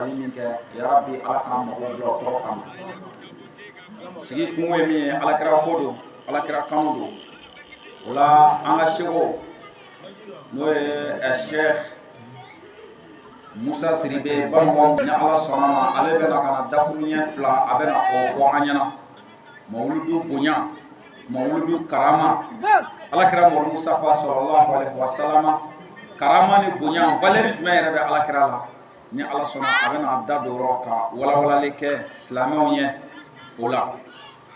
min kɛ yarabi ala k'an mago jɔ tɔgɔ kama sigi kun ye min ye alakira ko don alakira kanu don o la an ka seko n'o ye Sheikh Musa Siribe Banbɔ ni ala sɔnna ma ale bɛna ka na dakuru ɲɛ fila a bɛna o fɔ an ɲɛna mawuludu bonya mawuludu karama alakira Muhamadu Mustafa sallallahu alaihi wasallam karama ni bonya valeur jumɛn yɛrɛ bɛ alakira la ni ala sɔnna a bɛna da don yɔrɔ ka walawalali kɛ silamɛw ɲɛ o la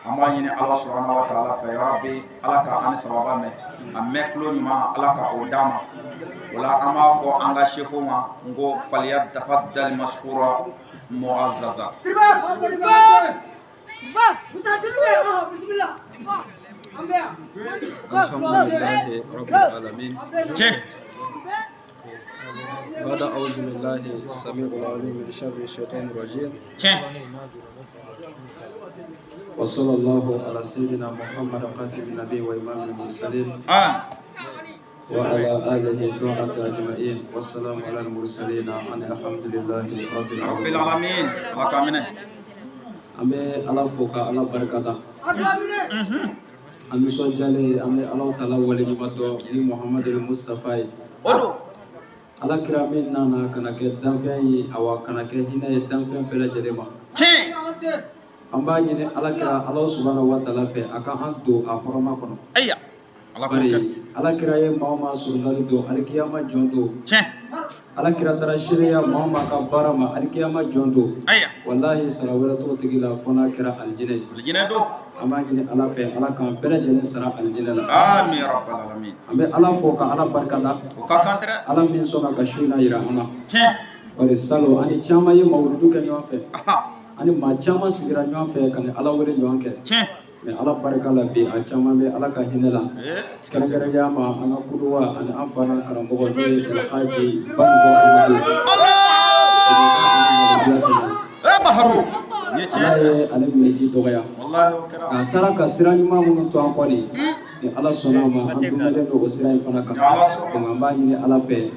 an b'a ɲini ala subhanahu wa ta'ala fɛ yarabi ala ka ani sababa mɛn a mɛn kulo ɲuman ala ka o d'a ma o la an b'a fɔ an ka sefo ma n ko falyattafaddal mashkura mu'azzaza alhamdulillahi rabbil alamin بعد أعوذ بالله السميع العليم من شر الشيطان الرجيم وصلى الله على سيدنا محمد خاتم النبي وإمام المرسلين وعلى آله الدعاة أجمعين والسلام على المرسلين أن الحمد لله رب العالمين أمي على فوق على بركة أمي سجل أمي الله تعالى ولي مدو محمد المصطفى ala kira min nana kana kɛ danfɛn ye awa kana kɛ hinɛ ye danfɛn bɛɛ lajɛlen ma an b'a ɲini ala kira ala subhanahu wa ta'ala fɛ a ka an don a hɔrɔma kɔnɔ bari ala kira ye maa o maa surungali don alikiyama jɔn don ala kira taara seereya maa o maa ka baara ma alikiyama jɔn don wallahi sara wɛrɛ t'o tigi la fo n'a kɛra alijinɛ ye an b'a ɲini ala fɛ ala k'an bɛɛ lajɛlen sara alijinɛ la amin ya rabbal alamin an bɛ ala fo ka ala barika da ala min sɔnna ka su in na yira an na bari salo ani caman ye mawuludu kɛ ɲɔgɔn fɛ ani maa caman sigira ɲɔgɔn fɛ ka ni ala wele ɲɔgɔn kɛ mais ala barika la bi a caman bɛ ala ka hinɛ la kɛrɛnkɛrɛnnenya ma an ka kuduwa ani an fa n'an karamɔgɔ n'o ye alhaji Banbɔ Amadu ala ye ale minɛji dɔgɔya a taara ka sira ɲuman minnu to an kɔ ni ala sɔnna ma an dumalen don o sira in fana kan donc an b'a ɲini ala fɛ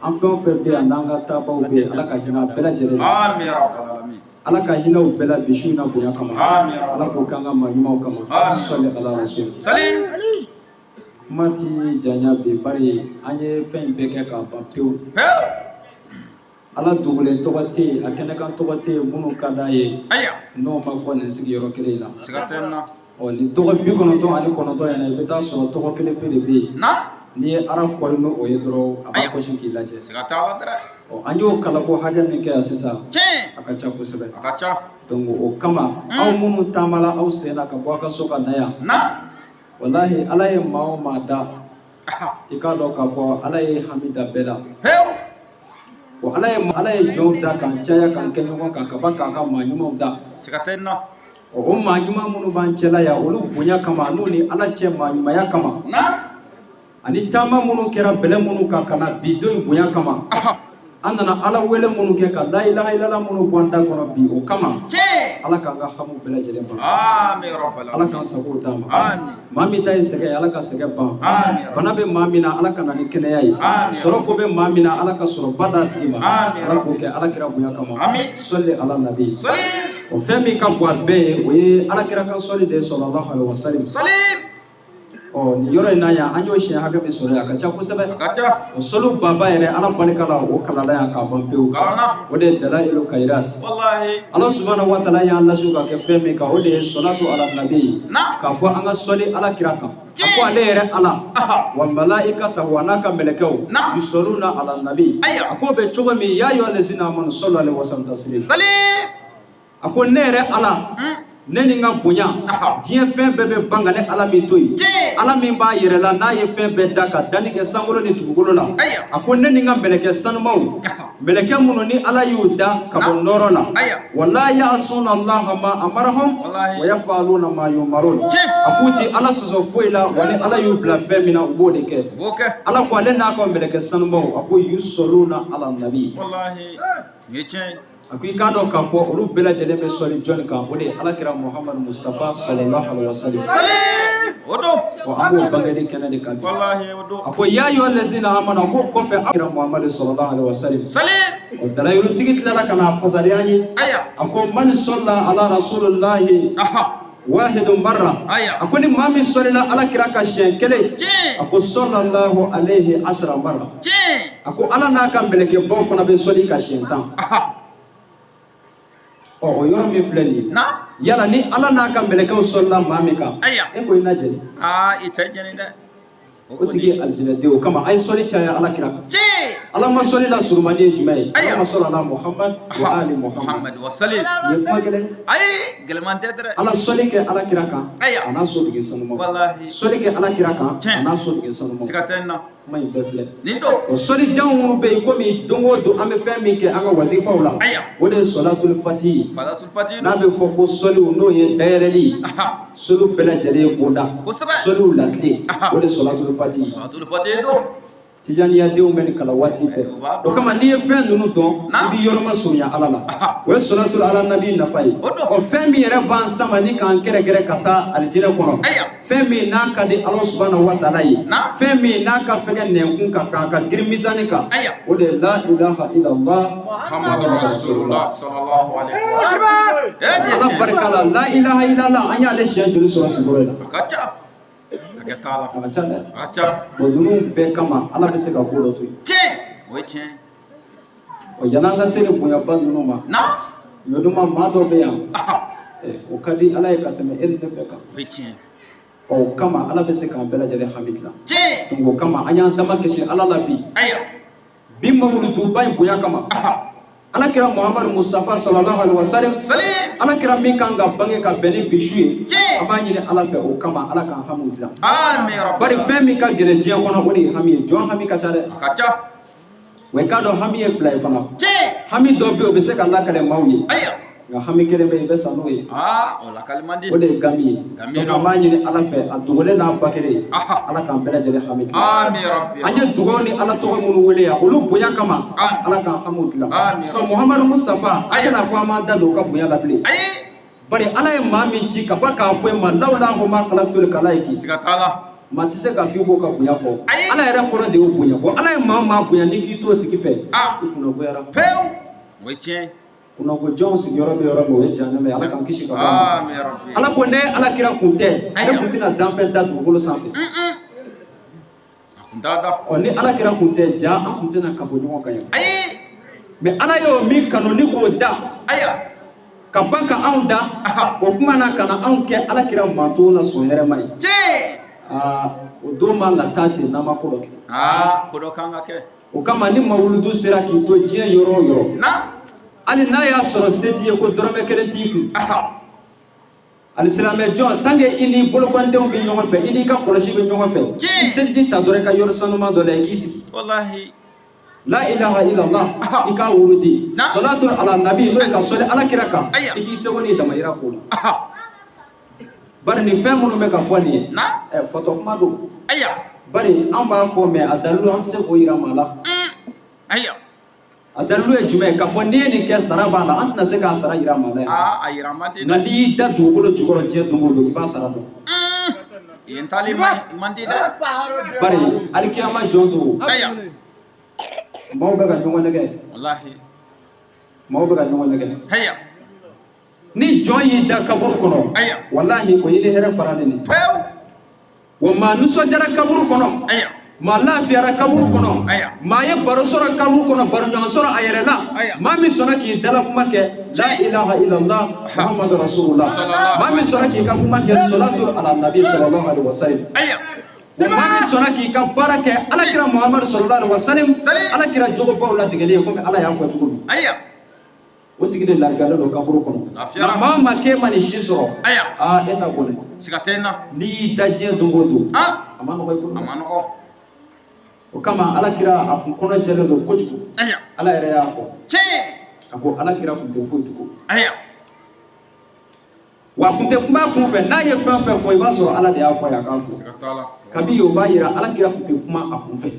an fɛn o fɛn bɛ yan n'an ka taabaw bɛ yen ala ka hinɛ a bɛɛ lajɛlen ala ka hinɛw bɛɛ la bi su in na bonya kama ala k'o k'an ka maa ɲumanw kama sɔli ala rasul kuma ti janya bi bari an ye fɛn in bɛɛ kɛ k'a ban pewu ala dogolen tɔgɔ tɛ yen a kɛnɛ kan tɔgɔ tɛ yen minnu ka d'a ye n'o ma fɔ nin sigiyɔrɔ kelen in na nin tɔgɔ 99 yɛrɛ i bɛ taa sɔrɔ tɔgɔ kelen pe de bɛ yen n'i ye ala kɔri n'o ye dɔrɔn a b'a kɔsi k'i lajɛ an y'o kalanko hakɛ min kɛ yan sisan a ka ca kosɛbɛ donc o kama aw minnu taamala aw sen na ka bɔ aw ka so ka na yan walahi ala ye maa o maa da i k'a dɔn k'a fɔ ala ye hami da bɛɛ la ala ye jɔnw da k'an caya k'an kɛ ɲɔgɔn kan ka ban k'an ka maa ɲumanw da o maa ɲuman minnu b'an cɛla yan olu bonya kama n'u ni ala cɛ maa ɲumanya kama ani taama minnu kɛra bɛlɛ minnu kan ka na bi don bonya kama an nana ala wele minnu kɛ ka la ilaha illallah minnu bɔ an da kɔnɔ bi o kama ala k'an ka hamu bɛɛ lajɛlen ban ala k'an sago d'a ma maa min ta ye sɛgɛ ye ala ka sɛgɛ ban bana bɛ maa min na ala ka na ni kɛnɛya ye sɔrɔ ko bɛ maa min na ala ka sɔrɔ ba d'a tigi ma ala k'o kɛ ala kira bonya kama sɔli ala nabi o fɛn min ka bon a bɛɛ ye o ye ala kira ka sɔli de ye sallallahu alaihi wasallam nin yɔrɔ in na yan an y'o siɲɛ hakɛ min sɔrɔ yan a ka ca kosɛbɛ o sɔliw banba yɛrɛ ala barika la o kalala yan k'a ban pewu o de ye dalailu khairat ala subhanahu wa ta'ala y'an lasiw ka kɛ fɛn min kan o de ye salatu ala nabi k'a fɔ an ka sɔli ala kira kan a ko ale yɛrɛ ala wa malaikatahu wa n'a ka mɛlɛkɛw yusalluna ala nabi a ko bɛ cogo min ya ayyuhallazina amanu sallu alaihi wa sallam taslima a ko ne yɛrɛ ala ne ni ka bonya diɲɛ fɛn bɛɛ bɛ ban ka ne ala min to yen ala min b'a yɛrɛ la n'a ye fɛn bɛɛ da ka danni kɛ sankolo ni dugukolo la a ko ne ni ka mɛlɛkɛ sanumaw mɛlɛkɛ minnu ni ala y'u da ka bɔ nɔrɔ la wala ya'suna allaha ma amarahum wa yaf'aluna ma yu'marun a k'u ti ala sɔsɔ foyi la wa ni ala y'u bila fɛn min na u b'o de kɛ ala ko ale n'a ka mɛlɛkɛ sanumaw a ko yusalluna ala nabi a ko i k'a dɔn k'a fɔ olu bɛɛ lajɛlen bɛ sɔli jɔnni kan o de ye alakira Muhamadu Mustafa sallallahu alaihi wasallam an b'o bangeli kɛnɛ de kan a ko ya ayyuhallazina amanu a ko kɔfɛ alakira Muhamadu sallallahu alaihi wasallam ودلا يرتقي لنا كنا فزارياني أكون من صلى على رسول الله واحد مرة أكون ما من صلى على كراك الشين كلي أكون صلى الله عليه 10 مرة أكون على ناكم بلك يبوفنا بصلي كشين تام أو يوم يفلني يلا ني على ناكم بلك صلى ماميكا إيه كوي نجني إتجني ده وتجي الجنة ديو كما أي صلي تايا على كراك اللهم صل على سلماني جمعي اللهم صل على محمد وآل محمد وسلم أي قلمان تدري على صليك على كراكا أنا صليك سنمو والله صليك على كراكا أنا صليك سنمو سكتنا ما يبفل نيندو صلي جاو بيكومي دونغو دو أمي فهمي كي أنا وظيفة ولا وده صلاة الفاتحة صلاة الفاتحة نبي فوق صلي ونوي دايرلي صلوا بلا جري بودا صلوا لكلي وده صلاة الفاتحة صلاة الفاتحة tijani ya deu men kala wati pe o kama ni fen nunu don bi yoroma sunya alala wa salatu ala nabi nafai o fen mi yere ban sama ni kan kere kere kata aljira kono fen mi na ka di Allah subhanahu wa ta'ala yi fen mi na ka fege ne kun ka dirmizani ka o de la ilaha illa Allah muhammadur rasulullah sallallahu alaihi wasallam Allah barkala la ilaha illa Allah anya le shenjuru sura sura kacha Gatala. Acha. Bodunu bekama ala bese ka ko dotu. Che. Weche. O yananga sele buya bandunu ma. Na. Yoduma mado be yam. O kadi ala e katame elde beka. Weche. O kama ala bese ka bela jale hamidla. Che. Tungo kama anya dama keshi ala labi. Aya. Bimma wulu dubai buya kama. Ala kira Muhammad Mustafa sallallahu alaihi wasallam ala kira min kan ga bange ka beni bishuye abani ni ala fe o kama ala kan hamudla amin rabb bari fe mi ka gere jiya kono woni hami jo hami ka tare kacha we ka do hami e fly fana che hami do be o be se ka la kale mawni aya nga hami kere be be sanoye o la kalmandi o de gami no amani ni ala fe adugole na bakere ala kan bela jere hami amin rabbi anya dugoni ala to mun wele ya ulu buya kama ala kan hamudla so Muhammad Mustafa ayana fo ma da do ka buya la ple bari ala e mami ci ka baka fo ma lawla ho ma khalaqtul kalaiki sigatala matise ka fi ko ka buya fo ala era fo de o buya ko ala e mama buya ni ki to tiki fe kuno buya ra peu weche kuno ko Jones yoro be yoro mo wecha na me ala kan kishi ka amin rabbi ala ko ne ala kira kunte ne kuntina dan fe da to bolo sanfe dada o ni ala kira kunte ja an kuntina ka fo nyoko kayo me ala yo mi kanu ni ko da aya ka banka an da o kuma na kana an ke ala kira manto na so yere mai je o do ma la tati na makoro kodo kanga ke o kama ni mawuludu sira ki to je yoro yoro na ali na ya soro seti ko dorome kere tiku ali silame John tange ini bolo kwante on bi nyoma fe ini ka koroshi bi nyoma fe senti ta dore ka yor sanuma do la gisi wallahi la ilaha illallah ika wurudi salatu ala nabi no ka sole ala kiraka iki se woni da mayira ko bari ni fem no me ka foni na foto kuma do aya bari an ba fo me adalu an se ko ira mala aya adalu e jume ka foni ni ke saraba la an na se ka sara ira mala ayira mande na li da do ko do jugoro je do do ba sara do yen tali mandi da bari alkiyama jondo aya maw be ga jongo nege wallahi maw be ga jongo nege haya ni joyi da kabur kono aya wallahi ko yidi here farade ni peu wa ma nuso jara kabur kono aya ma lafiya kabur kono aya ma ye baro soro kabur kono baro don soro ayere la ma mi sona ki dala kuma ke la ilaha illallah muhammadur rasulullah ma mi sona ki ka kuma ke salatu ala nabi sallallahu alaihi wasallam aya Mami sona ki ka barake ala kira Muhammad sallallahu alaihi wasallam ala kira jogo bawla tigele ko ala ya ko tugo aya o tigele la galo do kaburu kono na mama ke mani shisoro aya eta gole sikatena ni daje dungodo amano ko amano ko o kama ala kira akun kono jele do kotugo aya ala ere ya ko che ako ala kira kun te fotugo aya wa kun te kuma kun fe na ye fan fe fo iba so ala de ya fo ya kan ko kabi yo ba yira ala kira kun te kuma akun fe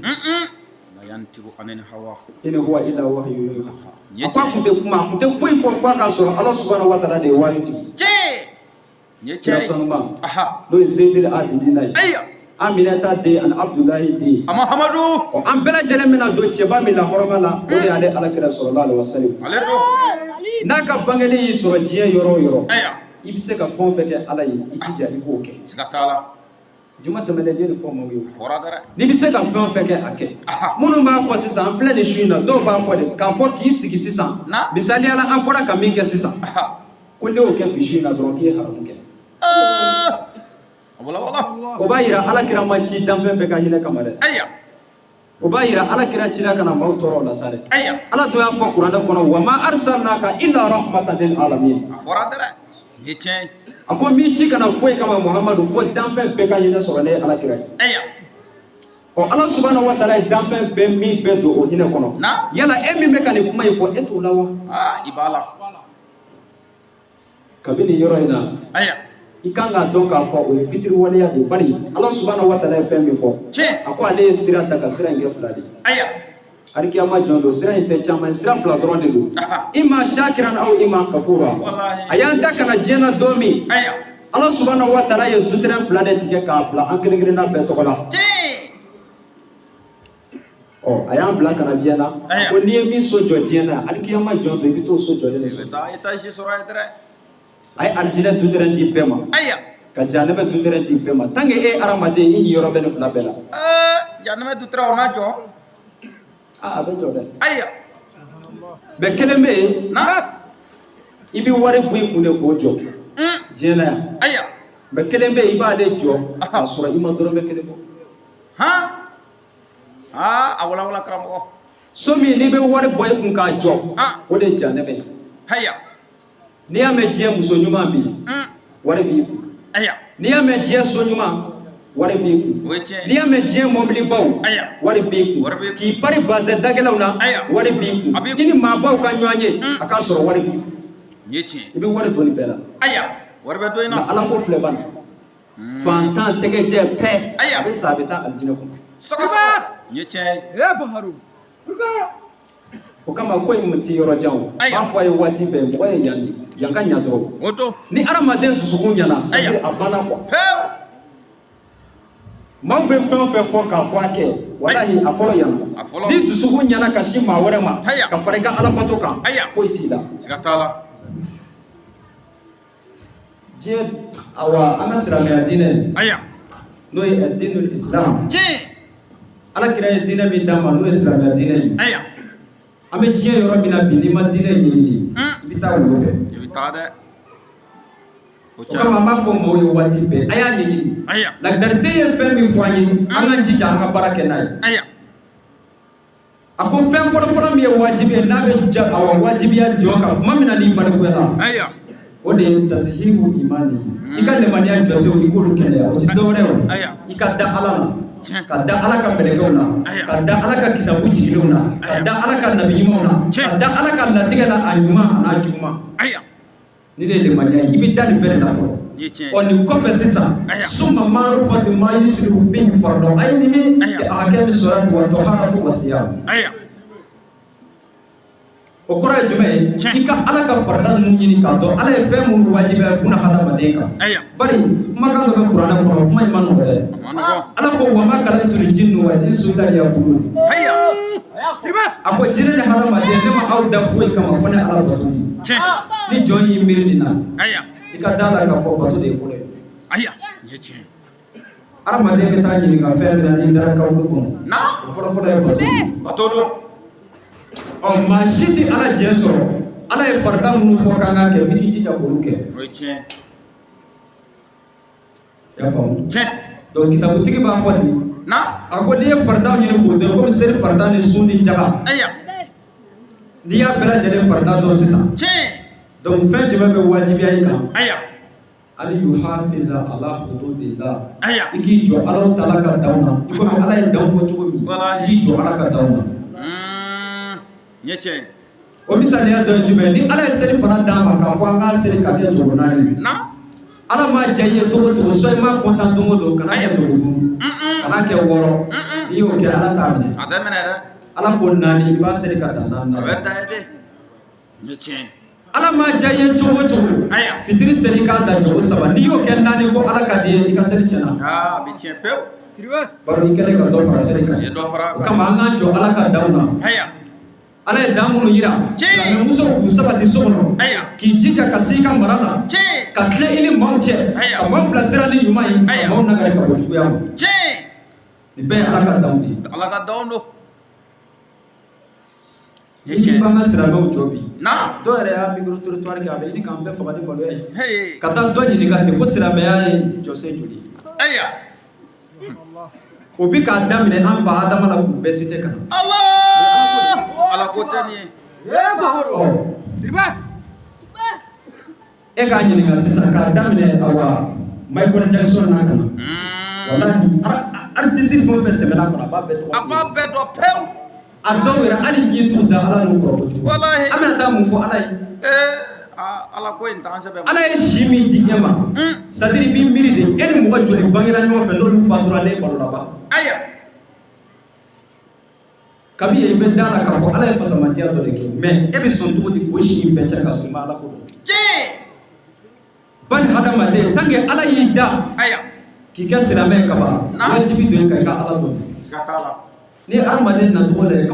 la yantigu anin hawa ina huwa illa wahyu yuha akwa kun te kuma kun te fo ifo fa ka so Allah subhanahu wa ta'ala de wahyu ti che ye che sanuma do zedil abidina aya Aminata de an Abdullahi de Muhammadu an bɛɛ lajɛlen mina don cɛba min la hɔrɔma la o de ale alakira sallallahu alaihi wasallam ale do n'a ka bangeli y'i sɔrɔ diɲɛ yɔrɔ o yɔrɔ aya i bɛ se ka fɛn o fɛn kɛ ala ye i jija i k'o kɛ siga t'a la juma tɛmɛnen ye nin fɔ maaw ye fɔra dɛ n'i bɛ se ka fɛn o fɛn kɛ a kɛ minnu b'a fɔ sisan an filɛ nin su in na dɔw b'a fɔ de k'a fɔ k'i sigi sisan misaliyala an bɔra ka min kɛ sisan ko ne y'o kɛ bi su in na dɔrɔn k'i ye haramu kɛ o b'a yira alakira ma ci danfɛn bɛɛ ka hinɛ kama dɛ o b'a yira alakira cira kana maaw tɔɔrɔ la sa dɛ ala dun y'a fɔ kuranɛ kɔnɔ wa ma arsalnaka illa rahmatan lil alamin a fɔra dɛ ni tiɲɛ a ko min ci kana foyi kama Muhammadu fo danfɛn bɛɛ ka hinɛ sɔrɔ ne ye alakira ye ɔ ala subhanahu wa taala ye danfɛn bɛɛ min bɛɛ don o hinɛ kɔnɔ yala e min bɛ ka nin kuma in fɔ e t'o la wa i b'a la kabini yɔrɔ in na i kan k'a dɔn k'a fɔ o ye fitiri waleya de bari ala subhanahu wa taala ye fɛn min fɔ a ko ale ye sira ta ka sira in kɛ fila de alikiyama jɔn don sira in tɛ caman sira fila dɔrɔn de don ima shakiran aw ima kafura a y'an da kana diɲɛ na don min ala subhanahu wa taala ye dutɛrɛn fila de tigɛ k'a bila an kelen kelenna bɛɛ tɔgɔ la ɔ a y'an bila kana diɲɛ na ko n'i ye min so jɔ diɲɛ na alikiyama jɔn don i bɛ t'o so jɔlen de sɔrɔ a ye alijinɛ dutɛrɛn di bɛɛ ma ka jahanɛmɛ dutɛrɛn di bɛɛ ma tant que e ye hadamaden i ni yɔrɔ bɛ ne fila bɛɛ la jahanɛmɛ dutɛrɛn o n'a jɔ a bɛ jɔ dɛ mɛ kelen bɛ yen i bɛ wari bɔ i kun de k'o jɔ diɲɛ na yan mɛ kelen bɛ yen i b'ale jɔ k'a sɔrɔ i ma dɔrɔmɛ kelen bɔ a walawala karamɔgɔ so min n'i bɛ wari bɔ i kun k'a jɔ o de ye jahanɛmɛ ye n'i y'a mɛn diɲɛ muso ɲuman bi wari b'i kun n'i y'a mɛn diɲɛ so ɲuman wari b'i kun n'i y'a mɛn diɲɛ mɔbilibaw wari b'i kun k'i pari bazɛn dagɛlaw na wari b'i kun i ni maabaw ka ɲɔgɔn ye a k'a sɔrɔ wari b'i kun i bɛ wari don nin bɛɛ la nka ala ko filɛ bana fantan tɛgɛjɛ pɛ a bɛ sa a bɛ taa alijinɛ kɔnɔ o kama ko in tɛ yɔrɔ jan o b'a fɔ a ye waati bɛɛ mɔgɔ ye yan de yan ka ɲa dɔrɔn ni adamaden dusukun ɲana c'est à dire a banna quoi maaw bɛ fɛn o fɛn fɔ k'a fɔ a kɛ walahi a fɔlɔ yan ni dusukun ɲana ka sin maa wɛrɛ ma ka fara i ka alabato kan foyi t'i la diɲɛ awa an ka silamɛya diinɛ n'o ye diinul islam alakira ye diinɛ min d'an ma n'o ye silamɛya diinɛ ye an bɛ diɲɛ yɔrɔ min na bi n'i ma diinɛ ɲini i bɛ taa wolo fɛ o kama an b'a fɔ maaw ye waati bɛɛ a y'a ɲɛɲini lagarite ye fɛn min fɔ an ye an ka jija an ka baara kɛ n'a ye a ko fɛn fɔlɔfɔlɔ min ye wajibi ye n'a bɛ awa wajibiya jɔ kan tuma min na n'i balikuyala o de ye tasihihu imani i ka limaniya jɔsenw i k'olu kɛnɛya o tɛ dɔwɛrɛ ye o i ka da ala la ka da ala ka mɛlɛkɛw la ka da ala ka kitabu jigilenw na ka da ala ka nabi ɲumanw na ka da ala ka latigɛ la a ɲuman a n'a juguman ni de ye limaniya ye i bɛ da nin bɛɛ de la fɔlɔ ɔ nin kɔfɛ sisan summa ma'rifatu ma yusrifu bihi fardu aynihi ka ahkami salati wa taharatu wa siyam o kɔrɔ ye jumɛn ye i ka ala ka farida ninnu ɲini k'a dɔn ala ye fɛn minnu wajibiya buna hadamaden kan bari kumakan dɔ bɛ kuranɛ kɔnɔ kuma in ma nɔgɔ dɛ ala ko wa ma khalaqtul jinna wal insa illa liya'budun a ko jinɛ ni hadamaden ne ma aw da foyi kama fo ne ala bato ni jɔn y'i miiri nin na i ka da la k'a fɔ bato de ye fɔlɔ ye hadamaden bɛ taa ɲininka fɛn min na n'i dara kawulu kɔnɔ o fɔlɔfɔlɔ ye bato don ɔ maa si tɛ ala jɛ sɔrɔ ala ye farida minnu fɔ k'an ka kɛ f'i k'i jija k'olu kɛ i y'a faamu donc kitabutigi b'a fɔ ten a ko n'i ye farida ɲini k'o dɔn komi seli farida ni sun ni jaga n'i y'a bɛɛ lajɛlen farida dɔn sisan donc fɛn jumɛn bɛ wajibiya i kan ali yuhafiza ala hududillah i k'i jɔ ala taala ka daw na i komi ala ye daw fɔ cogo min i k'i jɔ ala ka daw na o misaliya dɔ ye jumɛn ni ala ye seli fana d'a ma k'a fɔ an k'a seli ka kɛ jogo naani ala m'a diya i ye togo togo so i m'a kontan don o don kana kɛ jogo duuru kana kɛ wɔɔrɔ n'i y'o kɛ ala t'a minɛ ala ko naani i b'a seli ka dan naani na ala m'a diya i ye cogo cogo fitiri seli k'a da jogo saba n'i y'o kɛ naani ko ala ka di ye i ka seli tiɲɛna bari kele ka do fara sere kan kama an ka jɔ ala ka daw na ala ye dan minnu yira silamɛ muso k'u sabati so kɔnɔ k'i jija ka se i ka mara la ka tile i ni maaw cɛ ka maaw bilasira ni ɲuman ye ka maaw nagari ka bɔ juguya ma nin bɛɛ ye ala ka danw de ye ala ka danw do ni b'an ka silamɛw jɔ bi dɔw yɛrɛ y'a micro trottoir kɛ a bɛ ɲini k'an bɛɛ faga ni maloya ye ka taa dɔ ɲininka ten ko silamɛya ye jɔsen joli ye o bi k'a daminɛ an fa Adama la k'u bɛɛ cité ka na ala ko tɛ nin ye e k'a ɲininka sisan k'a daminɛ awa Michael Jackson n'a kana walahi artiste fɛn o fɛn tɛmɛna kɔnɔ a b'a bɛɛ dɔn pewu a dɔw yɛrɛ hali ji t'u da ala n'u kɔrɔ kojugu walahi an bɛna taa mun fɔ ala ye ala ko in t'an sɛbɛn ala ye si min di ɲɛ ma c'est-à-dire i b'i miiri de e ni mɔgɔ joli bangera ɲɔgɔn fɛ n'olu fatura ne balo laban kabi i bɛ da la k'a fɔ ala ye fasamadiya dɔ de kɛ mais e bɛ sɔn cogo di k'o si in bɛɛ cɛ ka sɔrɔ i ma ala ko dɔn bani hadamaden tant que ala y'i da k'i kɛ silamɛ kaban wajibi don i ka ala dɔn ni hadamaden na tɔgɔ lajɛ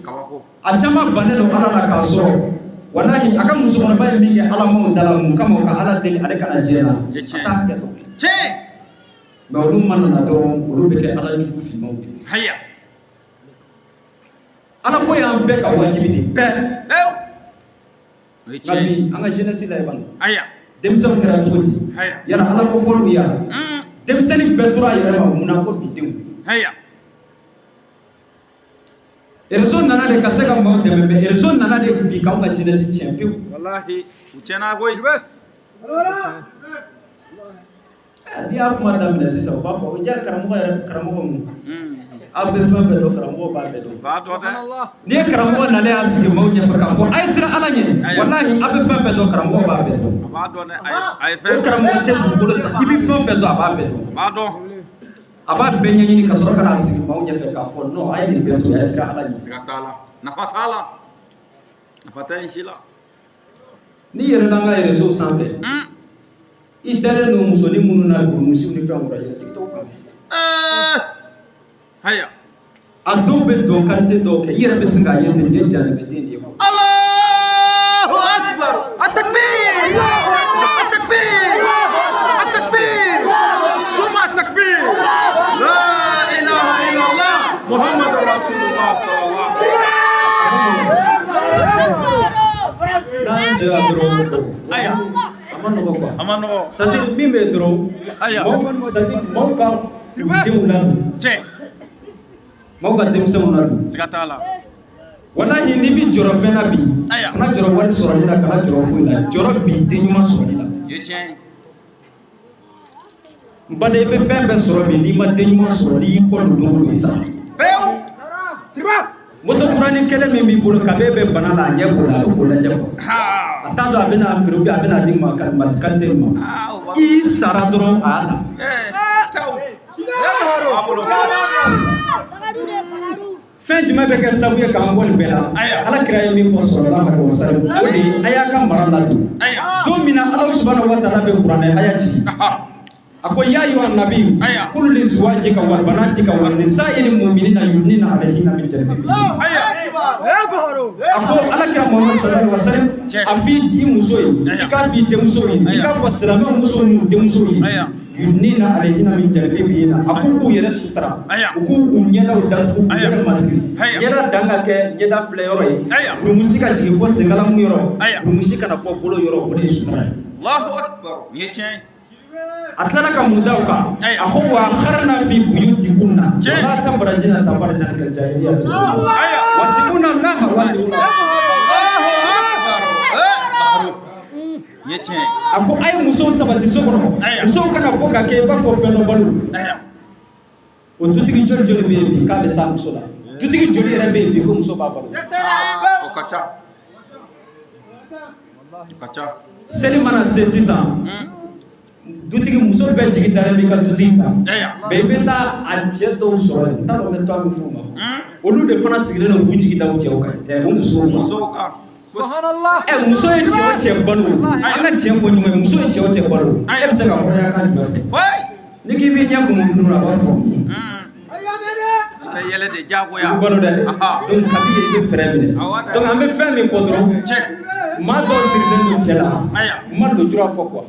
kabako a caman bannen don ala la k'a sɔrɔ walahi a ka musokɔrɔba ye min kɛ ala m'o dala mun kama o ka ala deli ale kana diɲɛ na a t'a kɛ dɔn mais olu ma nana dɔrɔn olu bɛ kɛ ala jugu finmanw ye ala ko y'an bɛɛ ka wajibi de bɛɛ nka bi an ka jeunesse la ye bani denmisɛnw kɛra cogo di yala ala ko fɔliw ya denmisɛnnin bɛɛ tora a yɛrɛ ma munna ko bi denw réseau nana de ka se ka maaw dɛmɛ mais réseau nana de bi k'aw ka jeunesse tiɲɛ pewu wallahi u tiɲɛna koyi n'i y'a kuma daminɛ sisan u b'a fɔ o diya karamɔgɔ yɛrɛ karamɔgɔ mun aw bɛ fɛn fɛn dɔn karamɔgɔ b'a bɛɛ dɔn n'i ye karamɔgɔ nalen y'a sigi maaw ɲɛfɛ k'a fɔ a ye siran ala ɲɛ walahi aw bɛ fɛn fɛn dɔn karamɔgɔ b'a bɛɛ dɔn o karamɔgɔ tɛ dugukolo san i bɛ fɛn fɛn dɔn a b'a bɛɛ dɔn a b'a bɛɛ ɲɛɲini ka sɔrɔ ka n'a sigi maaw ɲɛfɛ k'a fɔ non a ye nin bɛɛ to a ye siran ala ɲɛ nafa t'a la nafa tɛ nin si la n'i yɛrɛ n'an ka réseau sanfɛ i dalen don musonin minnu na burumusiw ni fɛnw kɔrɔ yɛrɛ tigitɔw kan a dɔw bɛ dɔn qualité dɔw kɛ i yɛrɛ bɛ sin k'a ye ten nin ye janɛbɛden de ye Allahu akbar at-takbir at-takbir at-takbir summa at-takbir la ilaha illallah muhammadur rasulullah sallallahu alaihi wasallam amano c'est-à-dire min bɛ dɔrɔn c'est-à-dire maaw ka denw ladon maaw ka denmisɛnw ladon siga t'a la walahi n'i bɛ jɔrɔ fɛn na bi kana jɔrɔ wari sɔrɔli la kana jɔrɔ foyi la jɔrɔ bi den ɲuman sɔrɔli la n baden i bɛ fɛn bɛɛ sɔrɔ bi n'i ma den ɲuman sɔrɔ n'i y'i kɔ don don o don i sara moto kurani kelen min b'i bolo kabe bɛ bana la a ɲɛ b'o la a bɛ k'o lajɛ a t'a dɔn a bɛna feere a bɛna di ma qualité ma i sara dɔrɔn a y'a ta fɛn jumɛn bɛ kɛ sababu ye k'an bɔ nin bɛɛ la ala kira ye min fɔ sallallahu alaihi wasallam o de ye a y'a ka mara ladon don min na ala subhanahu wa ta'ala bɛ kuranɛ aya jigin a ko ya ayyuhan nabi qul li zawjika wa banatika wa nisa'il mu'minina yudnina alayhinna min jalabibihinna a ko ala kira Muhammad sallallahu alaihi wasallam a f'i di muso ye i k'a f'i denmuso ye i k'a fɔ silamɛ muso n'u denmuso ye yudnina alayhinna min jalabibihinna a ko k'u yɛrɛ sutura u k'u ɲɛdaw datugu u yɛrɛ masiri ɲɛda dan ka kɛ ɲɛda filɛ yɔrɔ ye burumusi ka jigin fɔ senkalamu yɔrɔ burumusi kana fɔ bolo yɔrɔ o de ye sutura ye Allahu akbar nin ye tiɲɛ ye a tilala ka mun da o kan a ko wa kharna fi buyutikunna wala tabarajina tabarajana kal jahiliyyah wattaquna allaha wattaquna a ko a ye musow sabati so kɔnɔ musow kana bɔ ka kɛ i b'a fɔ fɛn dɔ balo o dutigi joli joli bɛ yen bi k'a bɛ s'a muso la dutigi joli yɛrɛ bɛ yen bi ko muso b'a balo o ka ca seli mana se sisan dutigi muso bɛɛ jigi dalen b'i ka dutigi kan bɛɛ i bɛ taa a cɛ dɔw sɔrɔ yen n t'a dɔn n bɛ to a bɛ f'u ma olu de fana sigilen don k'u jigi da u cɛw kan o musow kan muso ye cɛ o cɛ balo an ka tiɲɛ fɔ ɲɔgɔn ye muso ye cɛ o cɛ balo e bɛ se ka hɔrɔnya kan jumɛn fɛ niki bi nya kuma nura ba fo ka yele de jago ya bolo de donc kabi ye premier donc ambe fem mi fodro ma do sirde no cela ma do jura fo quoi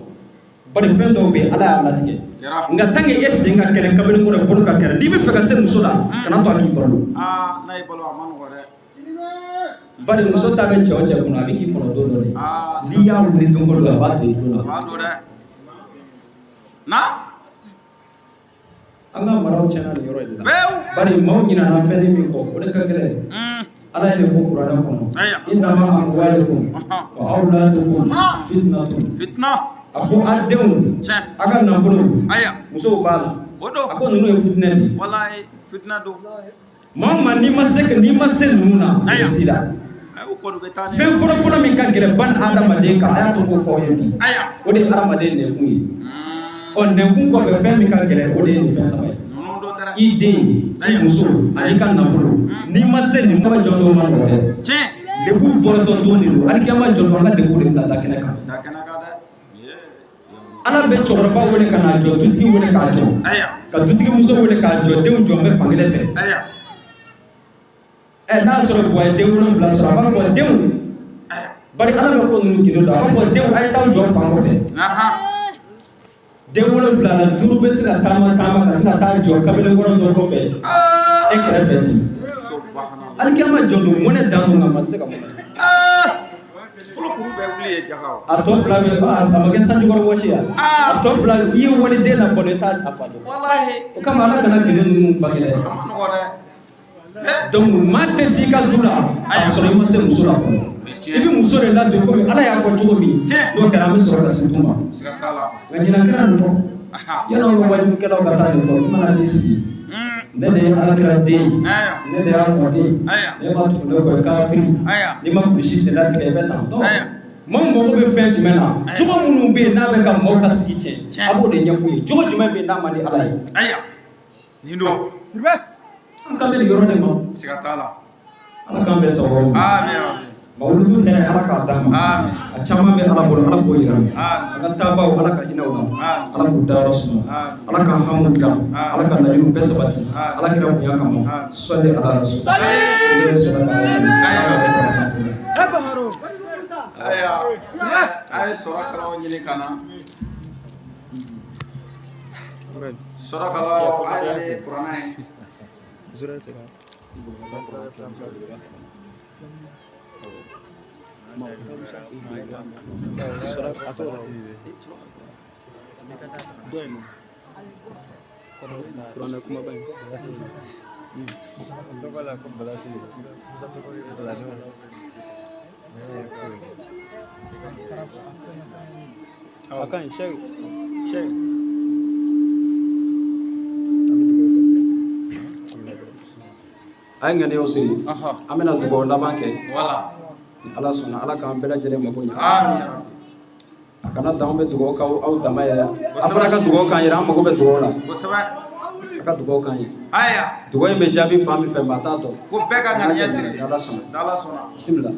bari fen do be ala ala tige nga tangi esse nga kene kabel ko bolo ka kere ni be fe ka sen musola kana to aki bolo nay bolo man ko de bari muso ta be chewo chewo na bi ki bolo do do ni ya wuri to bolo ba to do ba do de na anga maraw chana ni yoro ila bari maw nyina na fe ni ko ko de ka gele ala ile ko qur'an ko inna ma amwalukum wa auladukum fitna ako ademu aga na bolo muso bala odo ako nunu e fitna ni wallahi fitna do mama ni masek ni masel nuna sida ko do betane fe foro mi ka gele ban adama de ka aya to ko fo yebi o de adama de ne kunyi on ne kun ko fe mi ka gele o de ni fe sama ide muso ani kan na bolo ni masel ni ma jodo ma ko te de bu borto do ni do ani kama jodo ka de ko de da kene ka ala be chorba wole kana jo tutki wole ka jo ka tutki muso wole ka jo de jo me fangile fe na soro boy de wole bla soro ba ko de bari ala ko nu kido da ko de ay taw jo fango fe de wole bla la duru be sina tama ka sina ta jo ka be ngoro do ko fe e kere fe ti al kema jo do mone damu ngama se ka mo ato fla be ba amage sanju gor woshiya ato fla yi woni de na boneta afado wallahi o kama ala kana kire nu bagere donc mate sika dula asoro ma se musura fo ibi musore la de ko ala ya ko to mi do kala mi soro ka sintuma sika kala ngina kana no yana lo wajin kala ka ta ni fo mana ti siki ne de ala kala de ne de ala ko de ne ma to do ko ka firi ni ma ku shi se la ke be ta do mo be fen jumena jogo munu be na be ka mo ka sigi che abo de nyafu yi jogo jumena be na ma ni ala yi ni do sirbe an ka be yoro de mo sika kala ala kan be so amin mawludu ne ala ka dama amin a chama be ala bolo ala ko yira ala taba ala ka ina wala ala ku da rasul ala ka hamud ka ala ka na yu be sabati ala ka mu ya ka mo salli ala rasul ay sora kala nyini kana sora kala ay qur'an ay zura se ka sora ato doimo qur'an kuma bain to kala ko balasi akan share ay ngane osiri amena dugo laban ke wala ala sona ala kan bela jere mako nya amin akana dambe dugo ka au damaya afara ka dugo kan yira mako be dugo la ko saba ka dugo kan yi aya dugo be jabi fami fe matato ko be ka ngani yasiri ala sona bismillah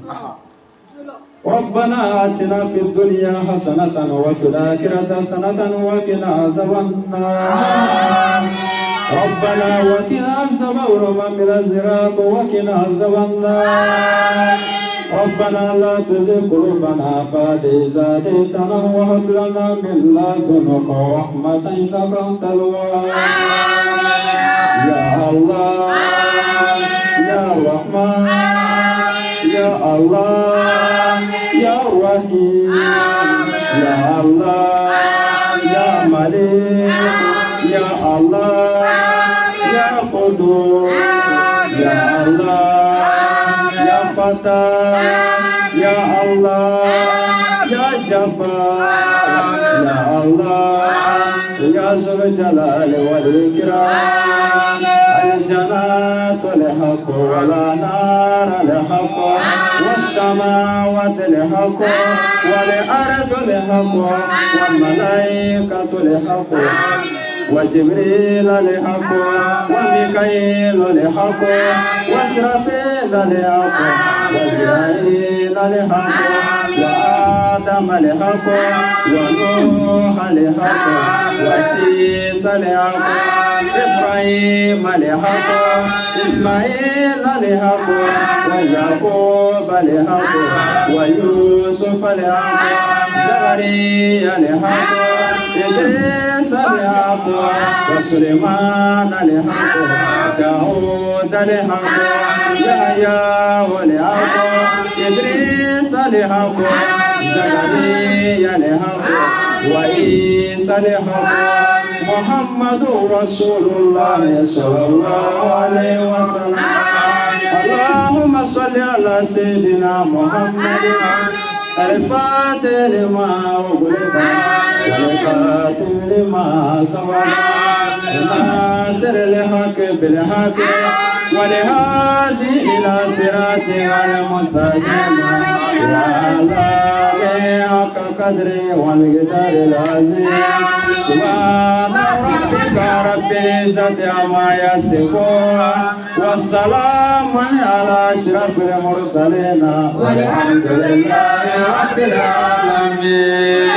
ربنا آتنا في الدنيا حسنة وفي الآخرة حسنة وقنا عذاب النار ربنا وقنا عذاب ومن الزراق وقنا عذاب النار ربنا لا تزغ قلوبنا بعد إذ هديتنا وهب لنا من لدنك رحمة إنك أنت الوهاب يا الله يا رحمن يا الله يا رحيم يا الله يا ملك يا الله يا قدوس يا الله يا فتاح يا الله يا جبار يا الله يا ذو الجلال والإكرام الجنات لحق ولا نار لحق والسماوات لحق والأرض لحق والملائكة لحق وجبريل لحق وميكائيل لحق وإسرافيل لحق وجبريل لحق آدم الحق ونوح الحق وعيسى الحق إبراهيم الحق إسماعيل الحق ويعقوب الحق ويوسف الحق زكريا الحق إدريس الحق وسليمان الحق داود الحق يحيى الحق إدريس الحق زكريا الحق وعيسى الحق محمد رسول الله صلى الله عليه وسلم اللهم صل على سيدنا محمد الفاتح لما أغلق والخاتم لما سبق ناصر الحق بالحق والهادي إلى صراطك المستقيم وعلى آله حق قدره والمقدار العظيم سبحان ربك رب العزة عما يصفون والسلام على أشرف المرسلين والحمد لله رب العالمين.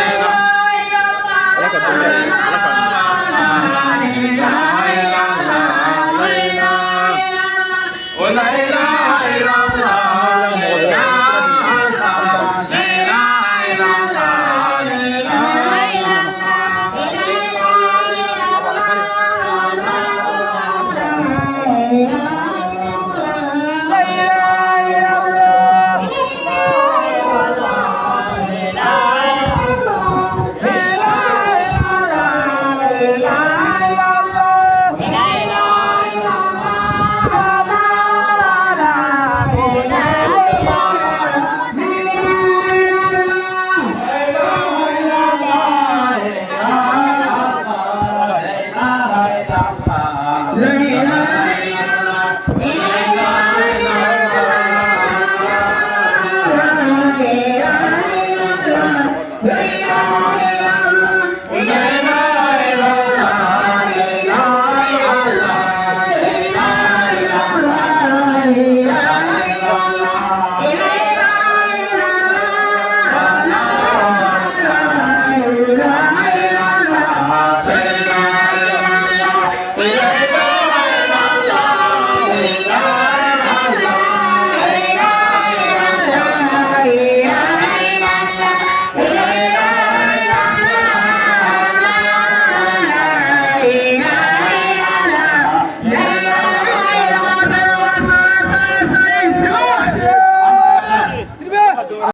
La